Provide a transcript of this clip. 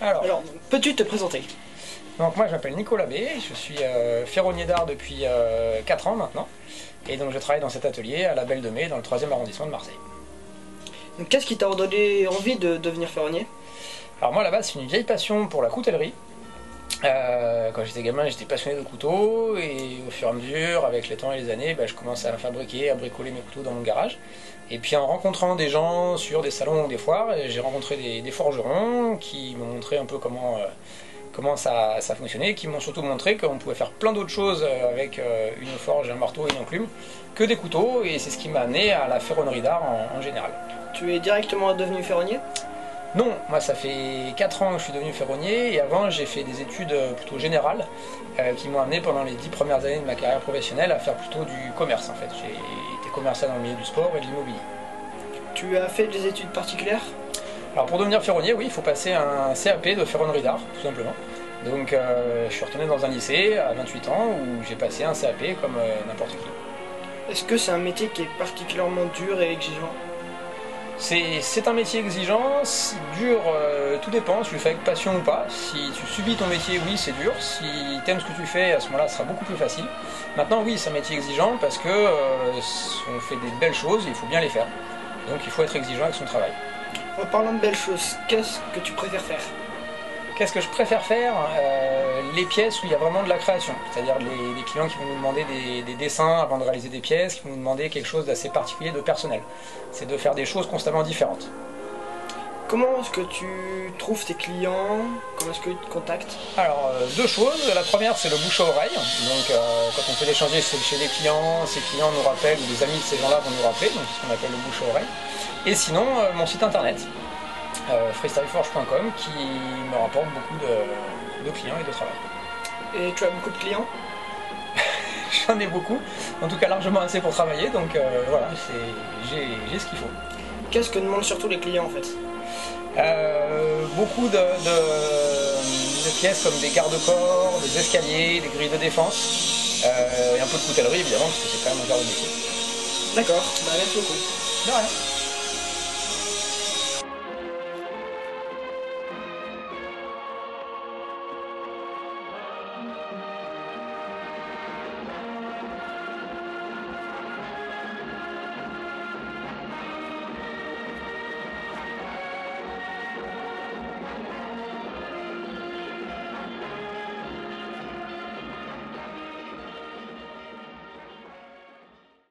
Alors, peux-tu te présenter? Donc moi je m'appelle Nicolas B, je suis ferronnier d'art depuis 4 ans maintenant, et donc je travaille dans cet atelier à la Belle de Mai dans le 3e arrondissement de Marseille. Qu'est-ce qui t'a donné envie de devenir ferronnier? Alors moi là-bas c'est une vieille passion pour la coutellerie. Quand j'étais gamin j'étais passionné de couteaux, et au fur et à mesure avec les temps et les années je commençais à fabriquer, à bricoler mes couteaux dans mon garage. Et puis en rencontrant des gens sur des salons ou des foires, j'ai rencontré des forgerons qui m'ont montré un peu comment ça fonctionnait, qui m'ont surtout montré qu'on pouvait faire plein d'autres choses avec une forge, un marteau et une enclume que des couteaux, et c'est ce qui m'a amené à la ferronnerie d'art en général. Tu es directement devenu ferronnier? Non, moi ça fait 4 ans que je suis devenu ferronnier, et avant j'ai fait des études plutôt générales qui m'ont amené pendant les 10 premières années de ma carrière professionnelle à faire plutôt du commerce en fait. J'ai été commercial dans le milieu du sport et de l'immobilier. Tu as fait des études particulières? Alors pour devenir ferronnier, oui, il faut passer un CAP de ferronnerie d'art, tout simplement. Donc je suis retourné dans un lycée à 28 ans où j'ai passé un CAP comme n'importe qui. Est-ce que c'est un métier qui est particulièrement dur et exigeant? C'est un métier exigeant, dur, tout dépend, si tu le fais avec passion ou pas. Si tu subis ton métier, oui, c'est dur. Si tu aimes ce que tu fais, à ce moment-là, ce sera beaucoup plus facile. Maintenant, oui, c'est un métier exigeant parce que on fait des belles choses et il faut bien les faire. Donc il faut être exigeant avec son travail. En parlant de belles choses, qu'est-ce que tu préfères faire? Qu'est-ce que je préfère faire? Les pièces où il y a vraiment de la création. C'est-à-dire les clients qui vont nous demander des dessins avant de réaliser des pièces, qui vont nous demander quelque chose d'assez particulier, de personnel. C'est de faire des choses constamment différentes. Comment est-ce que tu trouves tes clients? Comment est-ce que tu te contactes? Alors, deux choses. La première, c'est le bouche à oreille. Donc, quand on fait des chantiers chez les clients, ces clients nous rappellent, ou des amis de ces gens-là vont nous rappeler, donc c'est ce qu'on appelle le bouche à oreille. Et sinon, mon site internet, freestyleforge.com, qui me rapporte beaucoup de clients et de travail. Et tu as beaucoup de clients? J'en ai beaucoup, en tout cas largement assez pour travailler, donc voilà, j'ai ce qu'il faut. Qu'est-ce que demandent surtout les clients en fait? Beaucoup de pièces comme des garde-corps, des escaliers, des grilles de défense, et un peu de coutellerie évidemment, parce que c'est quand même un genre de métier. D'accord, merci beaucoup. De rien.